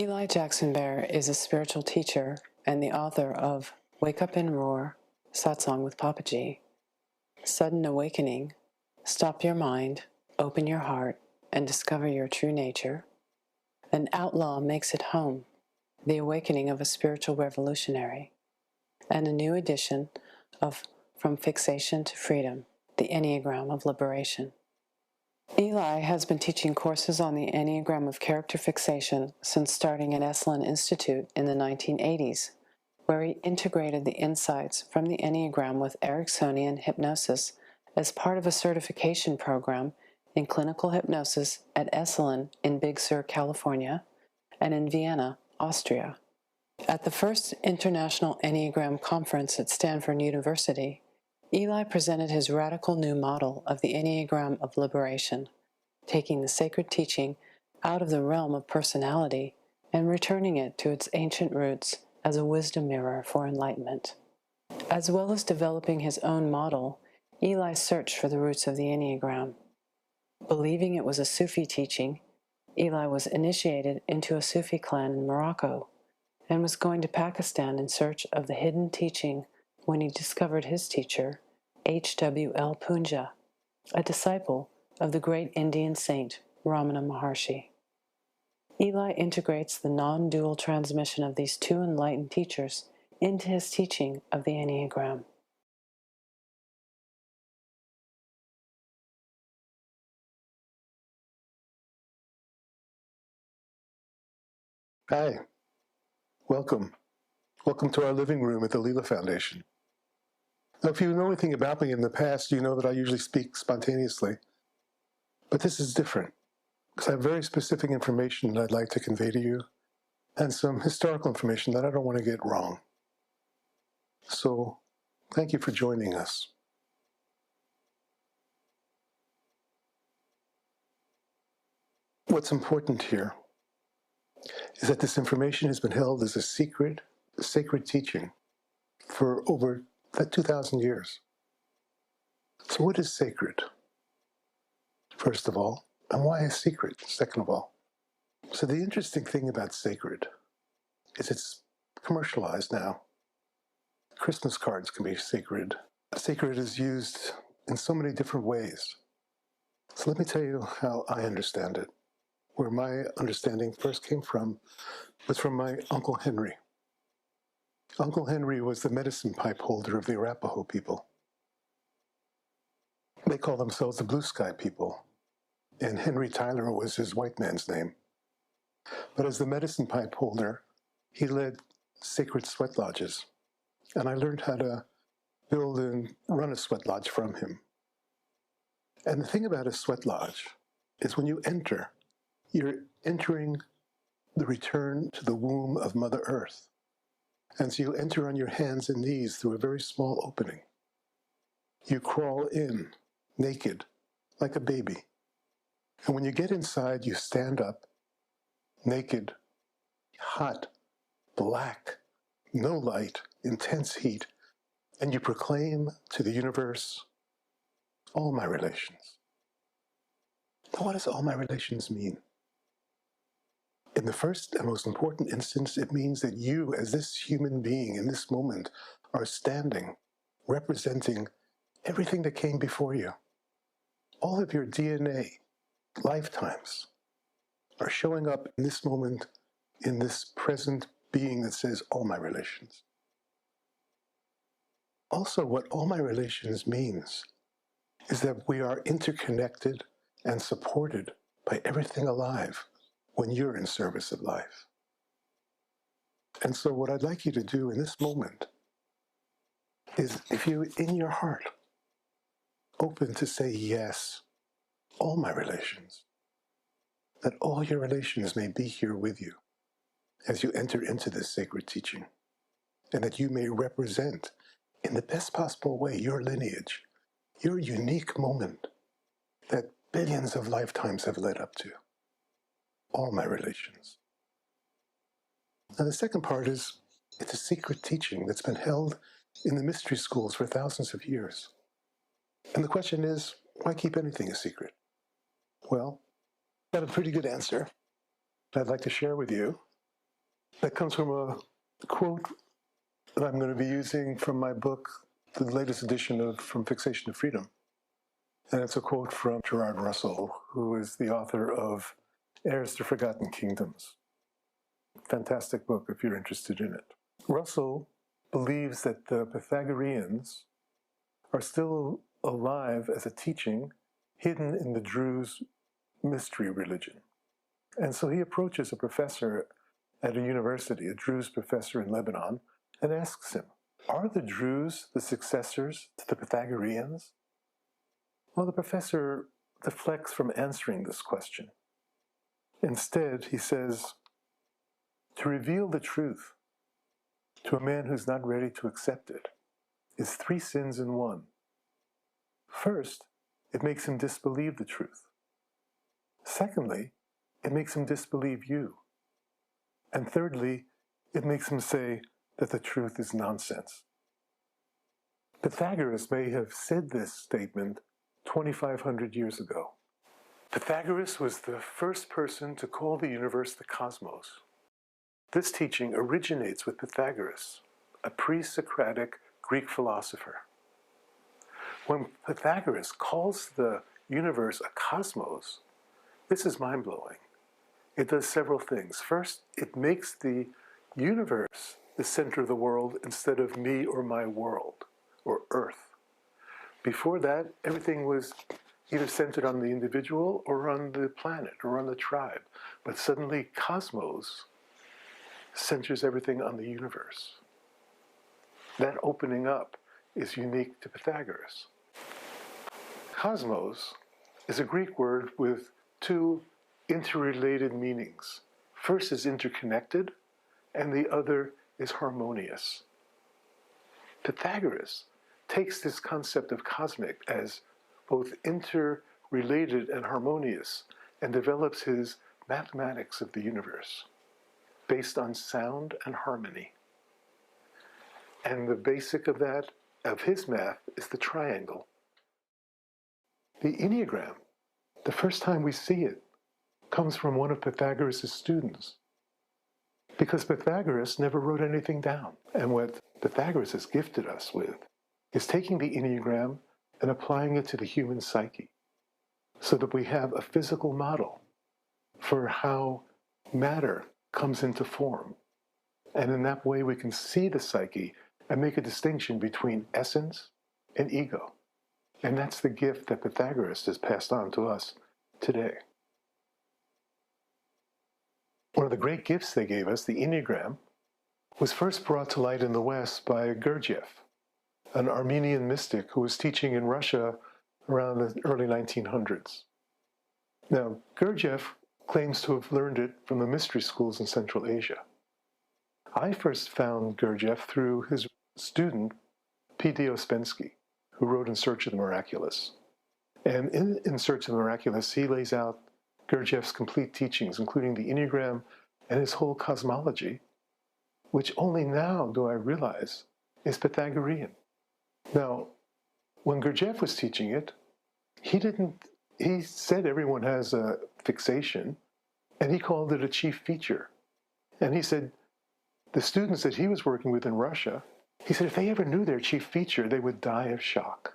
Eli Jackson Bear is a spiritual teacher and the author of Wake Up and Roar, Satsang with Papaji, Sudden Awakening, Stop Your Mind, Open Your Heart, and Discover Your True Nature, An Outlaw Makes It Home, The Awakening of a Spiritual Revolutionary, and a new edition of From Fixation to Freedom, The Enneagram of Liberation. Eli has been teaching courses on the Enneagram of Character Fixation since starting at Esalen Institute in the 1980s, where he integrated the insights from the Enneagram with Ericksonian hypnosis as part of a certification program in clinical hypnosis at Esalen in Big Sur, California, and in Vienna, Austria. At the first International Enneagram Conference at Stanford University, Eli presented his radical new model of the Enneagram of Liberation, taking the sacred teaching out of the realm of personality and returning it to its ancient roots as a wisdom mirror for enlightenment. As well as developing his own model, Eli searched for the roots of the Enneagram. Believing it was a Sufi teaching, Eli was initiated into a Sufi clan in Morocco and was going to Pakistan in search of the hidden teaching when he discovered his teacher, H.W.L. Punja, a disciple of the great Indian saint Ramana Maharshi. Eli integrates the non-dual transmission of these two enlightened teachers into his teaching of the Enneagram. Hi, welcome. Welcome to our living room at the Leela Foundation. Now, if you know anything about me in the past, you know that I usually speak spontaneously. But this is different, because I have very specific information that I'd like to convey to you, and some historical information that I don't want to get wrong. So, thank you for joining us. What's important here is that this information has been held as a secret, sacred teaching for over 2,000 years. So what is sacred? First of all, and why is secret, second of all? So the interesting thing about sacred is it's commercialized now. Christmas cards can be sacred. Sacred is used in so many different ways. So let me tell you how I understand it. Where my understanding first came from was from my Uncle Henry. Uncle Henry was the medicine pipe holder of the Arapaho people. They call themselves the Blue Sky people, and Henry Tyler was his white man's name. But as the medicine pipe holder, he led sacred sweat lodges, and I learned how to build and run a sweat lodge from him. And the thing about a sweat lodge is when you enter, you're entering the return to the womb of Mother Earth. And so you enter on your hands and knees through a very small opening. You crawl in, naked, like a baby. And when you get inside, you stand up, naked, hot, black, no light, intense heat, and you proclaim to the universe, all my relations. Now, what does all my relations mean? In the first and most important instance, it means that you, as this human being in this moment, are standing, representing everything that came before you. All of your DNA, lifetimes, are showing up in this moment, in this present being that says, all my relations. Also, what all my relations means is that we are interconnected and supported by everything alive when you're in service of life. And so what I'd like you to do in this moment is, if you, in your heart, open to say yes, all my relations, that all your relations may be here with you as you enter into this sacred teaching, and that you may represent in the best possible way your lineage, your unique moment that billions of lifetimes have led up to. All my relations. Now the second part is, it's a secret teaching that's been held in the mystery schools for thousands of years. And the question is, why keep anything a secret? Well, I have a pretty good answer that I'd like to share with you. That comes from a quote that I'm going to be using from my book, the latest edition of From Fixation to Freedom. And it's a quote from Gerard Russell, who is the author of Heirs to Forgotten Kingdoms. Fantastic book if you're interested in it. Russell believes that the Pythagoreans are still alive as a teaching hidden in the Druze mystery religion. And so he approaches a professor at a university, a Druze professor in Lebanon, and asks him, are the Druze the successors to the Pythagoreans? Well, the professor deflects from answering this question. Instead, he says, to reveal the truth to a man who's not ready to accept it is 3 sins in one. First, it makes him disbelieve the truth. Secondly, it makes him disbelieve you. And thirdly, it makes him say that the truth is nonsense. Pythagoras may have said this statement 2,500 years ago. Pythagoras was the first person to call the universe the cosmos. This teaching originates with Pythagoras, a pre-Socratic Greek philosopher. When Pythagoras calls the universe a cosmos, this is mind-blowing. It does several things. First, it makes the universe the center of the world instead of me or my world, or Earth. Before that, everything was either centered on the individual or on the planet or on the tribe. But suddenly, cosmos centers everything on the universe. That opening up is unique to Pythagoras. Cosmos is a Greek word with 2 interrelated meanings. First is interconnected, and the other is harmonious. Pythagoras takes this concept of cosmic as both interrelated and harmonious, and develops his mathematics of the universe based on sound and harmony. And the basic of that, of his math, is the triangle. The Enneagram, the first time we see it, comes from one of Pythagoras' students, because Pythagoras never wrote anything down. And what Pythagoras has gifted us with is taking the Enneagram and applying it to the human psyche, so that we have a physical model for how matter comes into form. And in that way we can see the psyche and make a distinction between essence and ego. And that's the gift that Pythagoras has passed on to us today. One of the great gifts they gave us, the Enneagram, was first brought to light in the West by Gurdjieff, an Armenian mystic who was teaching in Russia around the early 1900s. Now, Gurdjieff claims to have learned it from the mystery schools in Central Asia. I first found Gurdjieff through his student, P.D. Ouspensky, who wrote In Search of the Miraculous. And in Search of the Miraculous, he lays out Gurdjieff's complete teachings, including the Enneagram and his whole cosmology, which only now do I realize is Pythagorean. Now, when Gurdjieff was teaching it, he said everyone has a fixation, and he called it a chief feature. And he said the students that he was working with in Russia, he said if they ever knew their chief feature, they would die of shock.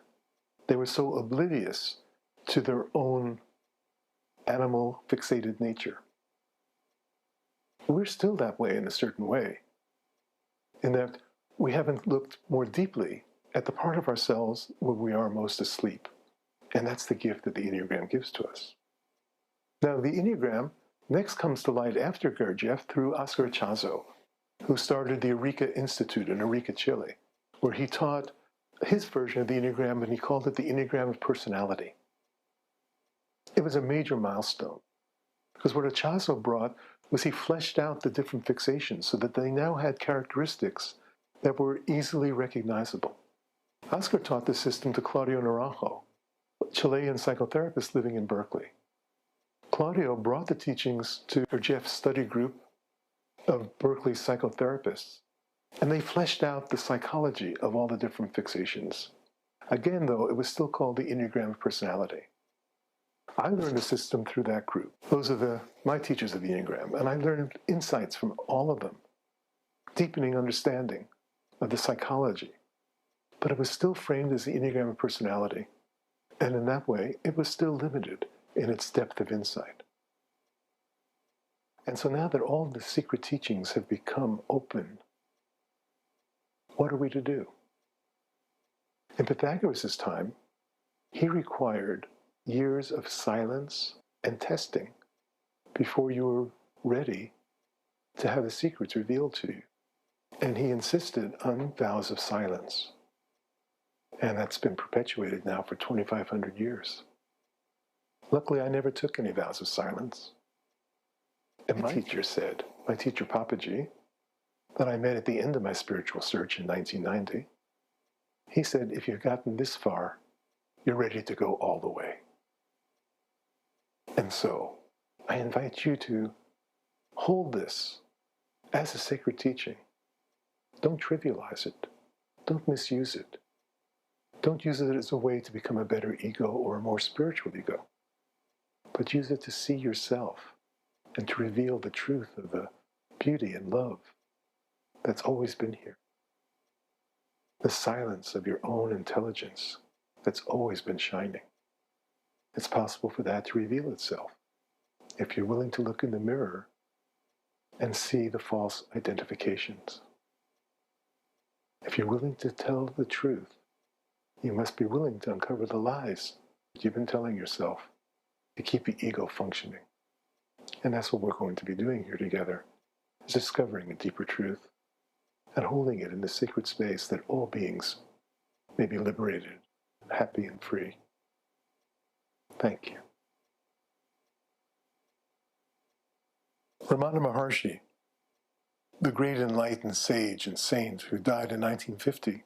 They were so oblivious to their own animal fixated nature. We're still that way in a certain way, in that we haven't looked more deeply at the part of ourselves where we are most asleep. And that's the gift that the Enneagram gives to us. Now, the Enneagram next comes to light after Gurdjieff through Oscar Chazo, who started the Eureka Institute in Eureka, Chile, where he taught his version of the Enneagram, and he called it the Enneagram of Personality. It was a major milestone, because what Chazo brought was he fleshed out the different fixations so that they now had characteristics that were easily recognizable. Oscar taught this system to Claudio Naranjo, a Chilean psychotherapist living in Berkeley. Claudio brought the teachings to Gurdjieff's study group of Berkeley psychotherapists, and they fleshed out the psychology of all the different fixations. Again, though, it was still called the Enneagram of Personality. I learned the system through that group. Those are my teachers of the Enneagram, and I learned insights from all of them deepening understanding of the psychology, but it was still framed as the Enneagram of personality, and in that way, it was still limited in its depth of insight. And so now that all the secret teachings have become open, what are we to do? In Pythagoras' time, he required years of silence and testing before you were ready to have the secrets revealed to you. And he insisted on vows of silence. And that's been perpetuated now for 2,500 years. Luckily, I never took any vows of silence. And my teacher said, my teacher Papaji, that I met at the end of my spiritual search in 1990, he said, if you've gotten this far, you're ready to go all the way. And so, I invite you to hold this as a sacred teaching. Don't trivialize it. Don't misuse it. Don't use it as a way to become a better ego or a more spiritual ego, but use it to see yourself and to reveal the truth of the beauty and love that's always been here. The silence of your own intelligence that's always been shining. It's possible for that to reveal itself if you're willing to look in the mirror and see the false identifications. If you're willing to tell the truth, you must be willing to uncover the lies that you've been telling yourself to keep your ego functioning. And that's what we're going to be doing here together, is discovering a deeper truth and holding it in the sacred space that all beings may be liberated, happy and free. Thank you. Ramana Maharshi, the great enlightened sage and saint who died in 1950,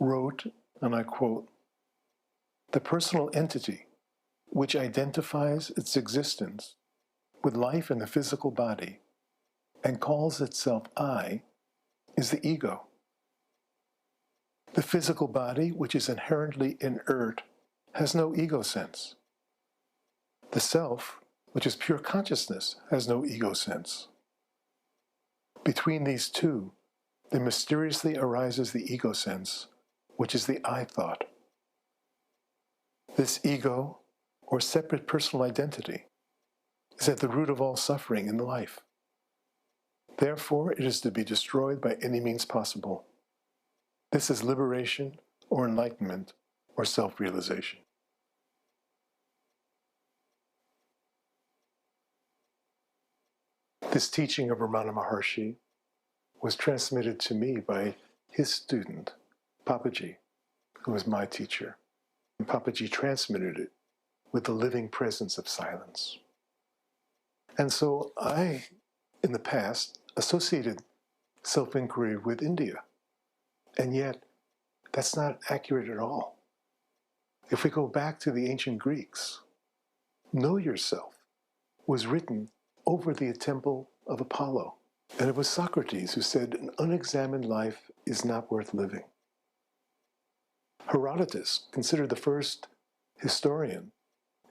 wrote, and I quote, "The personal entity which identifies its existence with life in the physical body and calls itself I is the ego. The physical body, which is inherently inert, has no ego sense. The self, which is pure consciousness, has no ego sense. Between these two, there mysteriously arises the ego sense, which is the I thought. This ego, or separate personal identity, is at the root of all suffering in life. Therefore, it is to be destroyed by any means possible. This is liberation, or enlightenment, or self-realization." This teaching of Ramana Maharshi was transmitted to me by his student, Papaji, who was my teacher. And Papaji transmitted it with the living presence of silence. And so I, in the past, associated self-inquiry with India. And yet, that's not accurate at all. If we go back to the ancient Greeks, know yourself was written over the temple of Apollo. And it was Socrates who said, an unexamined life is not worth living. Herodotus, considered the first historian,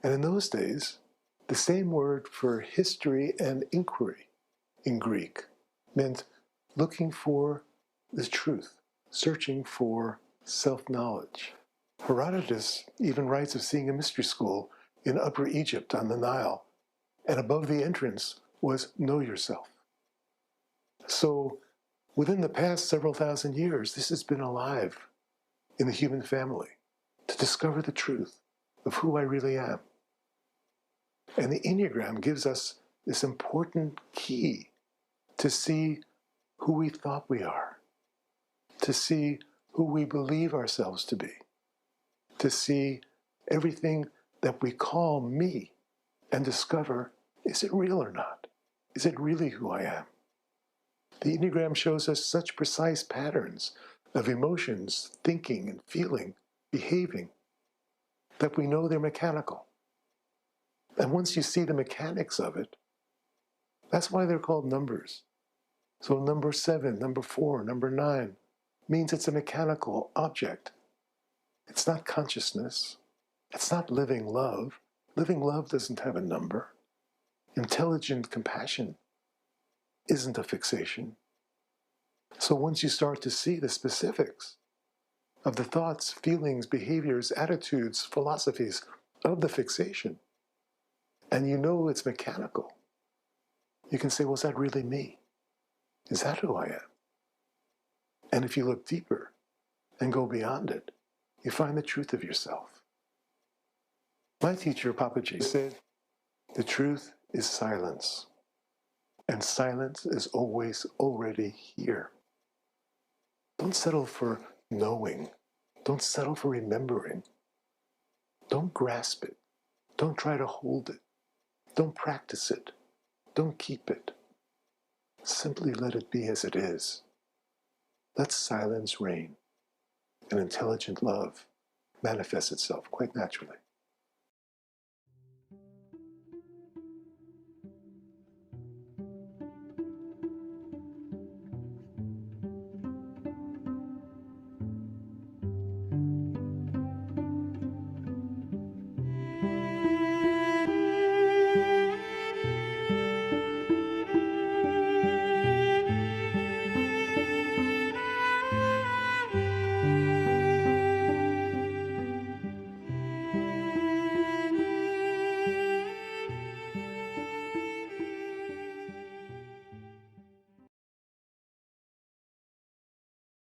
and in those days, the same word for history and inquiry in Greek meant looking for the truth, searching for self-knowledge. Herodotus even writes of seeing a mystery school in Upper Egypt on the Nile, and above the entrance was know yourself. So within the past several thousand years, this has been alive in the human family, to discover the truth of who I really am. And the Enneagram gives us this important key to see who we thought we are, to see who we believe ourselves to be, to see everything that we call me and discover, is it real or not? Is it really who I am? The Enneagram shows us such precise patterns of emotions, thinking and feeling, behaving, that we know they're mechanical. And once you see the mechanics of it, that's why they're called numbers. So number 7, number 4, number 9 means it's a mechanical object. It's not consciousness. It's not living love. Living love doesn't have a number. Intelligent compassion isn't a fixation. So once you start to see the specifics of the thoughts, feelings, behaviors, attitudes, philosophies of the fixation, and you know it's mechanical, you can say, well, is that really me? Is that who I am? And if you look deeper and go beyond it, you find the truth of yourself. My teacher, Papaji, said, the truth is silence, and silence is always already here. Don't settle for knowing. Don't settle for remembering. Don't grasp it. Don't try to hold it. Don't practice it. Don't keep it. Simply let it be as it is. Let silence reign, and intelligent love manifests itself quite naturally.